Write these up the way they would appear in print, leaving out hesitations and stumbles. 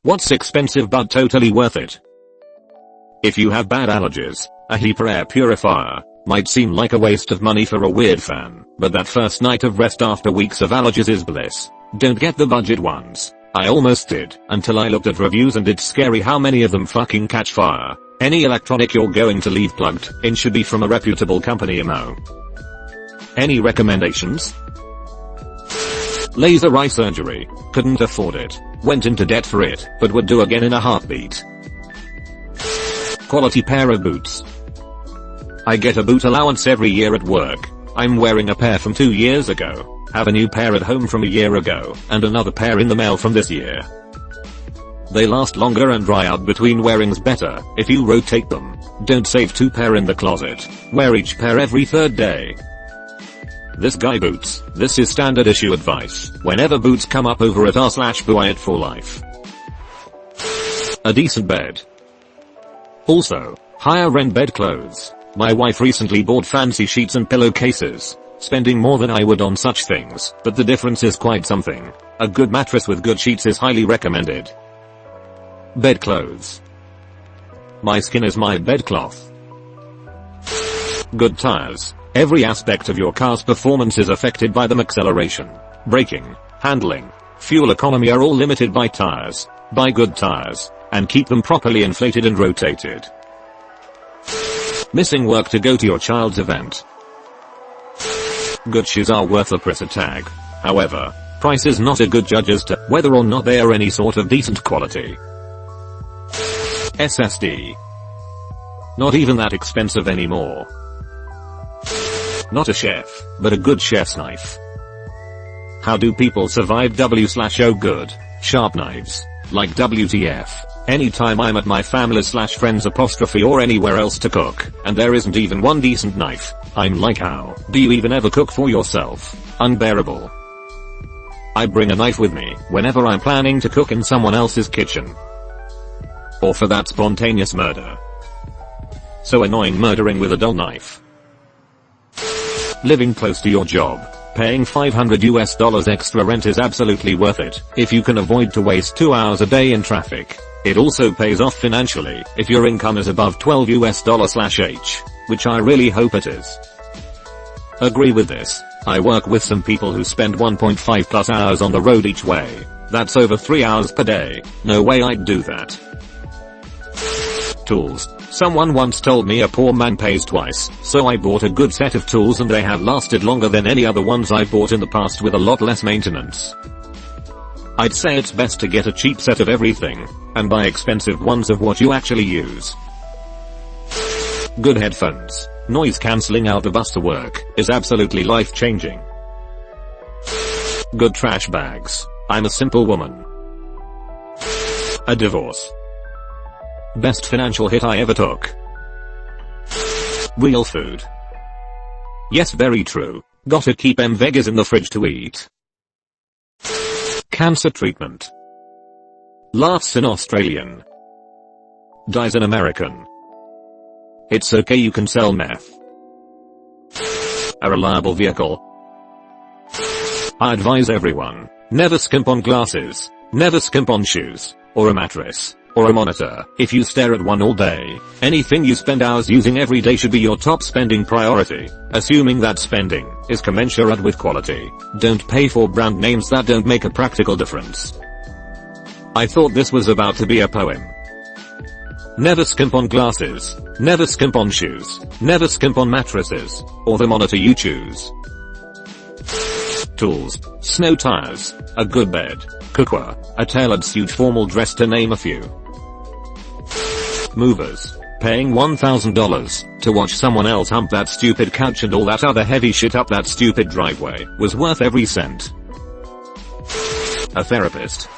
What's expensive but totally worth it? If you have bad allergies, a HEPA air purifier might seem like a waste of money for a weird fan, but that first night of rest after weeks of allergies is bliss. Don't get the budget ones. I almost did, until I looked at reviews and it's scary how many of them fucking catch fire. Any electronic you're going to leave plugged in should be from a reputable company, Any recommendations? Laser eye surgery. Couldn't afford it. Went into debt for it, but would do again in a heartbeat. Quality pair of boots. I get a boot allowance every year at work. I'm wearing a pair from 2 years ago. Have a new pair at home from a year ago, and another pair in the mail from this year. They last longer and dry out between wearings better if you rotate them. Don't save 2 pair in the closet. Wear each pair every 3rd day. This guy boots. This is standard issue advice. Whenever boots come up over it r/buy it for life. A decent bed. Also, higher end bed clothes. My wife recently bought fancy sheets and pillowcases, spending more than I would on such things, but the difference is quite something. A good mattress with good sheets is highly recommended. Bed clothes. My skin is my bedcloth. Good tires. Every aspect of your car's performance is affected by them. Acceleration, braking, handling, fuel economy are all limited by tires. Buy good tires, and keep them properly inflated and rotated. Missing work to go to your child's event. Good shoes are worth a price tag. However, price is not a good judge as to whether or not they are any sort of decent quality. SSD. Not even that expensive anymore. Not a chef, but a good chef's knife. How do people survive W/O good, sharp knives, like WTF? Anytime I'm at my family/friends or anywhere else to cook, and there isn't even one decent knife, I'm like, how do you even ever cook for yourself? Unbearable. I bring a knife with me whenever I'm planning to cook in someone else's kitchen. Or for that spontaneous murder. So annoying murdering with a dull knife. Living close to your job. Paying $500 extra rent is absolutely worth it if you can avoid to waste 2 hours a day in traffic. It also pays off financially if your income is above $12/h, which I really hope it is. Agree with this. I work with some people who spend 1.5 plus hours on the road each way. That's over 3 hours per day. No way I'd do that. Tools. Someone once told me a poor man pays twice, so I bought a good set of tools and they have lasted longer than any other ones I've bought in the past with a lot less maintenance. I'd say it's best to get a cheap set of everything, and buy expensive ones of what you actually use. Good headphones. Noise cancelling out the bus to work is absolutely life changing. Good trash bags. I'm a simple woman. A divorce. Best financial hit I ever took. Real food. Yes, very true. Gotta keep them veggies in the fridge to eat. Cancer treatment. Laughs in Australian. Dies in American. It's okay, you can sell meth. A reliable vehicle. I advise everyone, never skimp on glasses, never skimp on shoes, or a mattress, or a monitor. If you stare at one all day, anything you spend hours using every day should be your top spending priority, assuming that spending is commensurate with quality. Don't pay for brand names that don't make a practical difference. I thought this was about to be a poem. Never skimp on glasses, never skimp on shoes, never skimp on mattresses, or the monitor you choose. Tools. Snow tires, a good bed, cookware, a tailored suit, formal dress, to name a few. Movers. Paying $1,000 to watch someone else hump that stupid couch and all that other heavy shit up that stupid driveway was worth every cent. A therapist.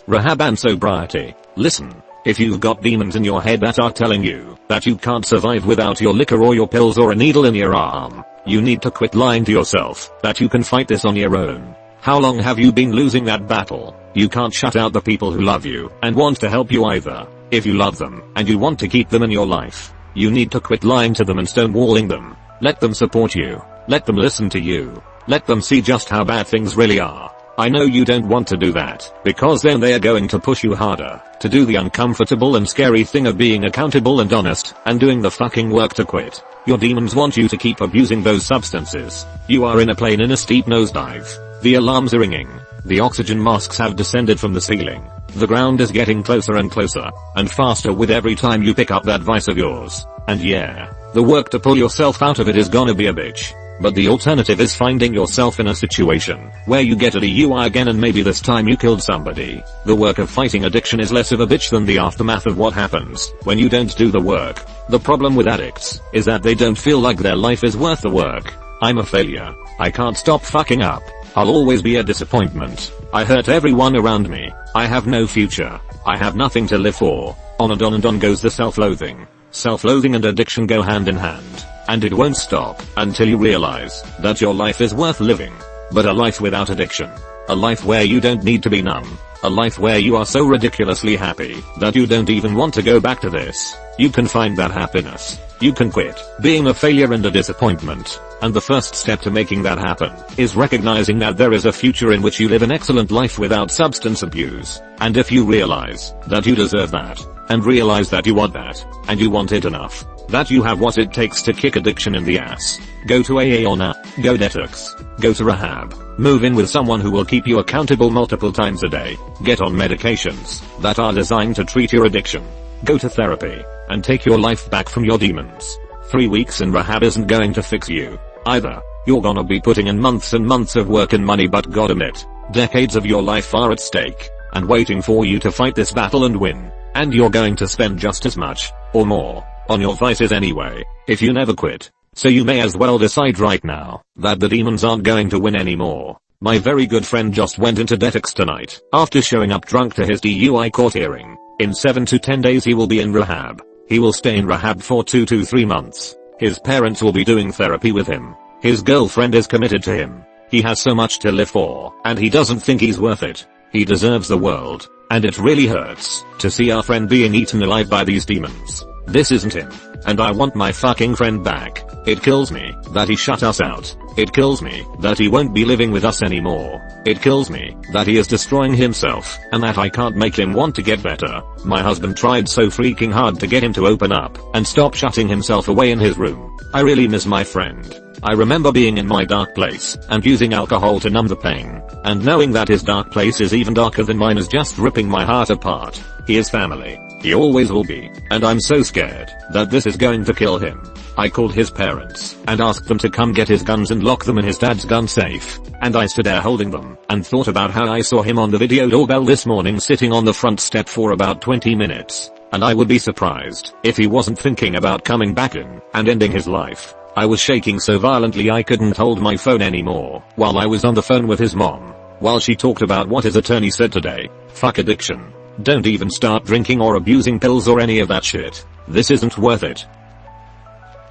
Rehab and sobriety. Listen, if you've got demons in your head that are telling you that you can't survive without your liquor or your pills or a needle in your arm, you need to quit lying to yourself that you can fight this on your own. How long have you been losing that battle? You can't shut out the people who love you and want to help you either. If you love them and you want to keep them in your life, you need to quit lying to them and stonewalling them. Let them support you. Let them listen to you. Let them see just how bad things really are. I know you don't want to do that, because then they are going to push you harder to do the uncomfortable and scary thing of being accountable and honest and doing the fucking work to quit. Your demons want you to keep abusing those substances. You are in a plane in a steep nosedive. The alarms are ringing. The oxygen masks have descended from the ceiling. The ground is getting closer and closer and faster with every time you pick up that vice of yours. And yeah, the work to pull yourself out of it is gonna be a bitch. But the alternative is finding yourself in a situation where you get a DUI again and maybe this time you killed somebody. The work of fighting addiction is less of a bitch than the aftermath of what happens when you don't do the work. The problem with addicts is that they don't feel like their life is worth the work. I'm a failure. I can't stop fucking up. I'll always be a disappointment. I hurt everyone around me. I have no future. I have nothing to live for. On and on goes the self-loathing. Self-loathing and addiction go hand in hand. And it won't stop until you realize that your life is worth living. But a life without addiction. A life where you don't need to be numb. A life where you are so ridiculously happy that you don't even want to go back to this. You can find that happiness. You can quit being a failure and a disappointment. And the first step to making that happen is recognizing that there is a future in which you live an excellent life without substance abuse. And if you realize that you deserve that, and realize that you want that, and you want it enough, that you have what it takes to kick addiction in the ass, go to AA or NA, go detox, go to rehab, move in with someone who will keep you accountable multiple times a day, get on medications that are designed to treat your addiction, go to therapy, and take your life back from your demons. 3 weeks in rehab isn't going to fix you. Either, you're gonna be putting in months and months of work and money, but God admit, decades of your life are at stake, and waiting for you to fight this battle and win. And you're going to spend just as much, or more, on your vices anyway, if you never quit. So you may as well decide right now that the demons aren't going to win anymore. My very good friend just went into detox tonight after showing up drunk to his DUI court hearing. In 7 to 10 days he will be in rehab. He will stay in rehab for 2 to 3 months. His parents will be doing therapy with him. His girlfriend is committed to him. He has so much to live for, and he doesn't think he's worth it. He deserves the world. And it really hurts to see our friend being eaten alive by these demons. This isn't him. And I want my fucking friend back. It kills me that he shut us out. It kills me that he won't be living with us anymore. It kills me that he is destroying himself and that I can't make him want to get better. My husband tried so freaking hard to get him to open up and stop shutting himself away in his room. I really miss my friend. I remember being in my dark place and using alcohol to numb the pain, and knowing that his dark place is even darker than mine is just ripping my heart apart. He is family. He always will be, and I'm so scared that this is going to kill him. I called his parents and asked them to come get his guns and lock them in his dad's gun safe, and I stood there holding them and thought about how I saw him on the video doorbell this morning sitting on the front step for about 20 minutes, and I would be surprised if he wasn't thinking about coming back in and ending his life. I was shaking so violently I couldn't hold my phone anymore while I was on the phone with his mom, while she talked about what his attorney said today. Fuck addiction. Don't even start drinking or abusing pills or any of that shit. This isn't worth it.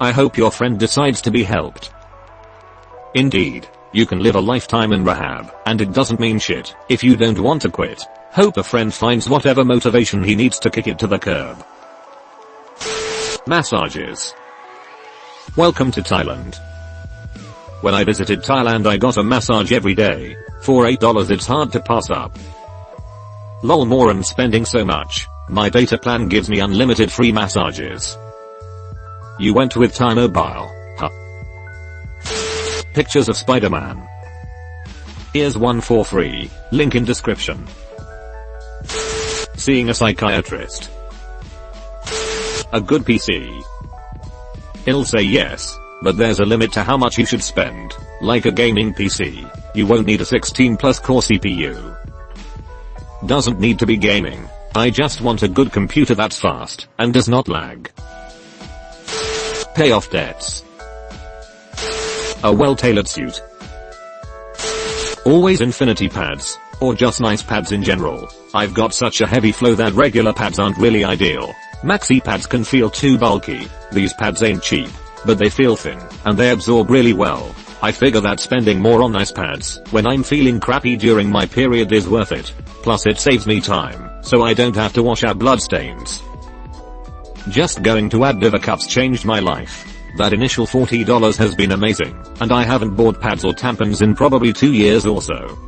I hope your friend decides to be helped. Indeed, you can live a lifetime in rehab, and it doesn't mean shit if you don't want to quit. Hope a friend finds whatever motivation he needs to kick it to the curb. Massages. Welcome to Thailand. When I visited Thailand I got a massage every day. For $8 it's hard to pass up. Lol, more I'm spending so much. My data plan gives me unlimited free massages. You went with Thai Mobile, huh? Pictures of Spider-Man. Here's one for free, link in description. Seeing a psychiatrist. A good PC. He'll say yes, but there's a limit to how much you should spend. Like a gaming PC, you won't need a 16 plus core CPU. Doesn't need to be gaming. I just want a good computer that's fast and does not lag. Pay off debts. A well-tailored suit. Always infinity pads, or just nice pads in general. I've got such a heavy flow that regular pads aren't really ideal. Maxi pads can feel too bulky. These pads ain't cheap, but they feel thin, and they absorb really well. I figure that spending more on nice pads when I'm feeling crappy during my period is worth it. Plus it saves me time, so I don't have to wash out bloodstains. Just going to add Diva cups changed my life. That initial $40 has been amazing, and I haven't bought pads or tampons in probably 2 years or so.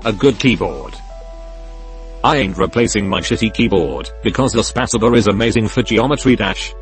A good keyboard. I ain't replacing my shitty keyboard because the spatula is amazing for geometry dash.